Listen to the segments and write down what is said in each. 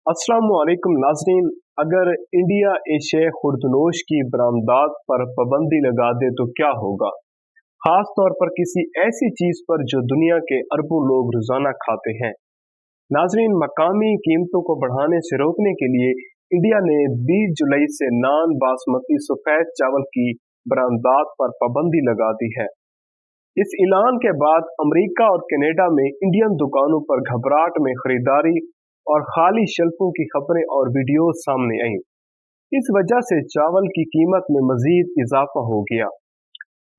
अस्सलामुअलैकुम नाज़रीन। अगर इंडिया एशिया खुर्दनोश की बरामदात पर पाबंदी लगा दे तो क्या होगा, खास तौर पर किसी ऐसी चीज पर जो दुनिया के अरबों लोग रोजाना खाते हैं। नाज़रीन, मकामी कीमतों को बढ़ाने से रोकने के लिए इंडिया ने 20 जुलाई से नान बासमती सफेद चावल की बरामदात पर पाबंदी लगा दी है। इस ऐलान के बाद अमेरिका और कनाडा में इंडियन दुकानों पर घबराहट में खरीदारी और खाली शेल्फों की खबरें और वीडियोस सामने आईं। इस वजह से चावल की कीमत में मजीद इजाफा हो गया।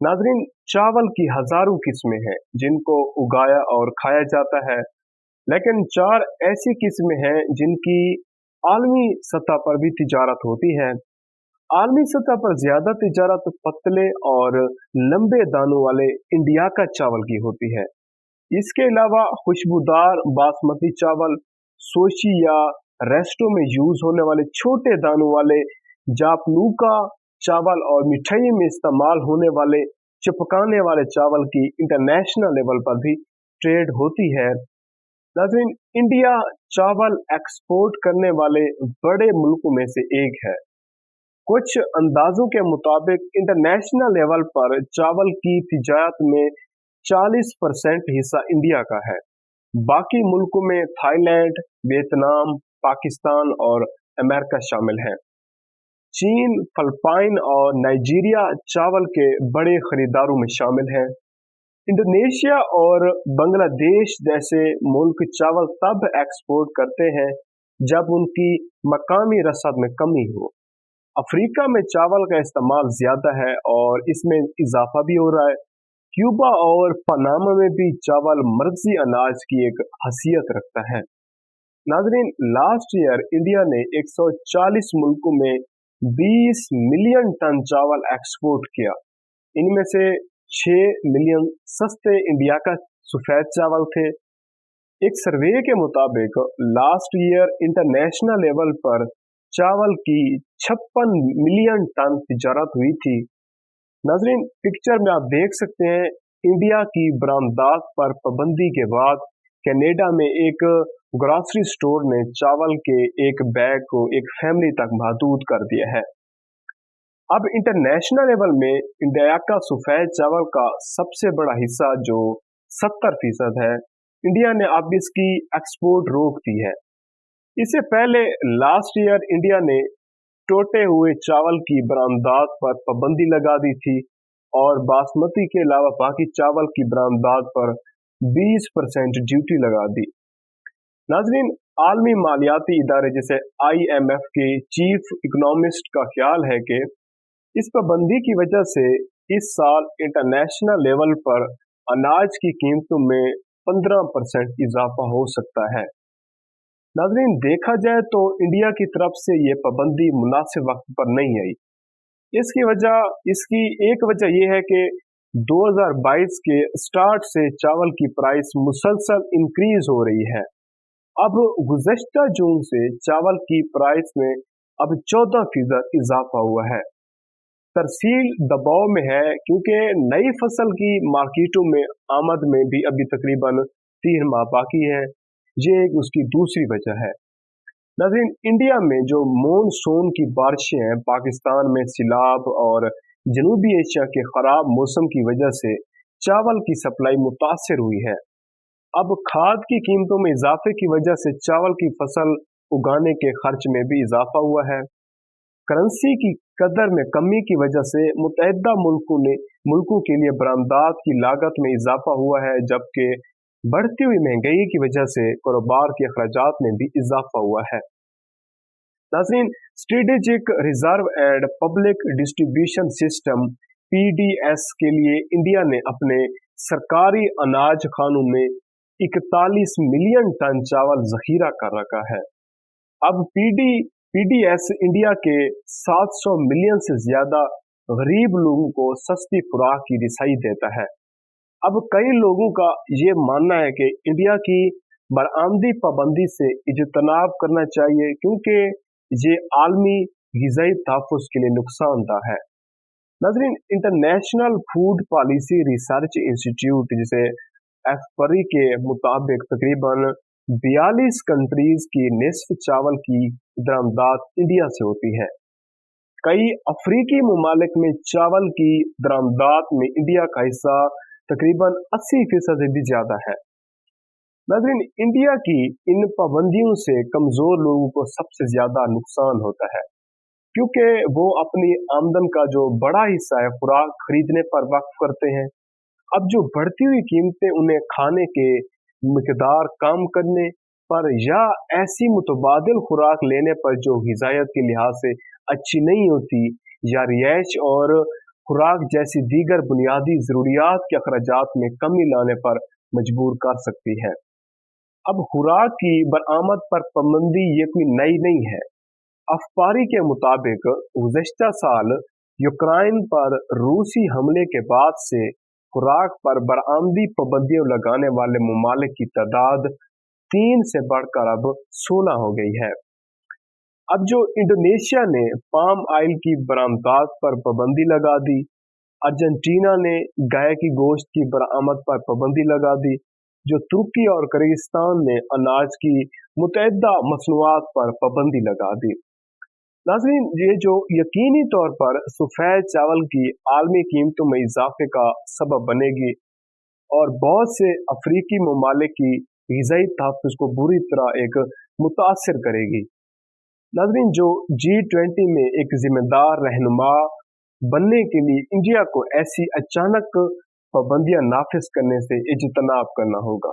नाजरीन, चावल की हजारों किस्में हैं जिनको उगाया और खाया जाता है, लेकिन 4 ऐसी किस्में हैं जिनकी आलमी सतह पर भी तिजारत होती है। आलमी सतह पर ज्यादा तिजारत पतले और लंबे दानों वाले इंडिया का चावल की होती है। इसके अलावा खुशबूदार बासमती चावल, सोशी या रेस्टो में यूज होने वाले छोटे दानों वाले जापनूका चावल और मिठाई में इस्तेमाल होने वाले चिपकाने वाले चावल की इंटरनेशनल लेवल पर भी ट्रेड होती है। नाज़रीन, इंडिया चावल एक्सपोर्ट करने वाले बड़े मुल्कों में से एक है। कुछ अंदाजों के मुताबिक इंटरनेशनल लेवल पर चावल की तिजारत में 40% हिस्सा इंडिया का है। बाकी मुल्कों में थाईलैंड, वियतनाम, पाकिस्तान और अमेरिका शामिल हैं। चीन, फिलिपाइन और नाइजीरिया चावल के बड़े खरीदारों में शामिल हैं। इंडोनेशिया और बांग्लादेश जैसे मुल्क चावल तब एक्सपोर्ट करते हैं जब उनकी मकामी रसद में कमी हो। अफ्रीका में चावल का इस्तेमाल ज्यादा है और इसमें इजाफा भी हो रहा है। क्यूबा और पनामा में भी चावल मर्जी अनाज की एक हैसियत रखता है। नाजरीन, लास्ट ईयर इंडिया ने 140 मुल्कों में 20 मिलियन टन चावल एक्सपोर्ट किया। इनमें से 6 मिलियन सस्ते इंडिया का सफेद चावल थे। एक सर्वे के मुताबिक लास्ट ईयर इंटरनेशनल लेवल पर चावल की 56 मिलियन टन तिजारत हुई थी। नाजरीन, पिक्चर में आप देख सकते हैं इंडिया की बरामदात पर पाबंदी के बाद कनाडा में एक ग्रोसरी स्टोर ने चावल के एक बैग को एक फैमिली तक महदूद कर दिया है। अब इंटरनेशनल लेवल में इंडिया का सफेद चावल का सबसे बड़ा हिस्सा जो 70% है, इंडिया ने अब इसकी एक्सपोर्ट रोक दी है। इससे पहले लास्ट ईयर इंडिया ने टोटे हुए चावल की बरामदात पर पाबंदी लगा दी थी और बासमती के अलावा बाकी चावल की बरामदात पर 20% ड्यूटी लगा दी। नाजरीन, आलमी मालियाती इदारे जैसे IMF के चीफ इकोनॉमिस्ट का ख्याल है कि इस पाबंदी की वजह से इस साल इंटरनेशनल लेवल पर अनाज की कीमतों में 15% इजाफा हो सकता है। नाजरीन, देखा जाए तो इंडिया की तरफ से ये पाबंदी मुनासिब वक्त पर नहीं आई। इसकी एक वजह यह है कि 2022 के स्टार्ट से चावल की प्राइस मुसलसल इंक्रीज हो रही है। अब गुज़श्ता जून से चावल की प्राइस में अब 14% इजाफा हुआ है। तरसील दबाव में है क्योंकि नई फसल की मार्केटों में आमद में भी अभी तकरीबन 3 माह बाकी है। ये एक उसकी दूसरी वजह है। नाज़रीन, इंडिया में जो मॉनसून की बारिशें हैं, पाकिस्तान में सिलाब और जनूबी एशिया के खराब मौसम की वजह से चावल की सप्लाई मुतासर हुई है। अब खाद की कीमतों में इजाफे की वजह से चावल की फसल उगाने के खर्च में भी इजाफा हुआ है। करेंसी की कदर में कमी की वजह से मुत्तहिदा मुल्कों के लिए बरामदात की लागत में इजाफा हुआ है, जबकि बढ़ती हुई महंगाई की वजह से कारोबार के अखराजात में भी इजाफा हुआ है। नाज़रीन, strategic reserve and public distribution system PDS के लिए इंडिया ने अपने सरकारी अनाज खानों में 41 मिलियन टन चावल जखीरा कर रखा है। अब PDS इंडिया के 700 मिलियन से ज्यादा गरीब लोगों को सस्ती खुराक की रिसाई देता है। अब कई लोगों का ये मानना है कि इंडिया की बरामदी पाबंदी से इज्तनाब करना चाहिए क्योंकि ये आलमी ग़िज़ाई तहफ़्फ़ुज़ के लिए नुकसानदा है। नाज़रीन, international food policy research institute जिसे एफपरी के मुताबिक तकरीबन 42 कंट्रीज की निस्फ चावल की दरामदात इंडिया से होती है। कई अफ्रीकी ममालिक में चावल की दरामदात में इंडिया का हिस्सा तकरीबन 80% भी ज्यादा है। नाज़रीन, इंडिया की इन पाबंदियों से कमजोर लोगों को सबसे ज्यादा नुकसान होता है, क्योंकि वो अपनी आमदन का जो बड़ा हिस्सा है खुराक खरीदने पर वक्फ करते हैं। अब जो बढ़ती हुई कीमतें उन्हें खाने के मिकदार कम करने पर या ऐसी मुतबादिल खुराक लेने पर जो ग़िज़ायत के लिहाज से अच्छी नहीं होती, या रिहाइश और खुराक जैसी दीगर बुनियादी ज़रूरियात के अखराजात में कमी लाने पर मजबूर कर सकती है। अब खुराक की बरामद पर पाबंदी ये कोई नई नहीं है। अखबारी के मुताबिक गुज़श्ता साल यूक्रेन पर रूसी हमले के बाद से खुराक पर बरामदी पाबंदियां लगाने वाले ममालिक की तादाद 3 से बढ़कर अब 16 हो गई है। अब जो इंडोनेशिया ने पाम ऑयल की बरामदात पर पाबंदी लगा दी, अर्जेंटीना ने गाय की गोश्त की बरामद पर पाबंदी लगा दी, जो तुर्की और किर्गिस्तान ने अनाज की मुतअद्दा मसनूआत पर पाबंदी लगा दी। नाज़रीन, ये जो यकीनी तौर पर सफ़ेद चावल की आलमी कीमतों में इजाफे का सबब बनेगी और बहुत से अफ्रीकी ममालिक की ग़िज़ाई तहफ़्फ़ुज़ को बुरी तरह एक मुतासर करेगी। नाज़रीन, जो G20 में एक जिम्मेदार रहनुमा बनने के लिए इंडिया को ऐसी अचानक पाबंदियां नाफिज करने से इज्तनाब करना होगा।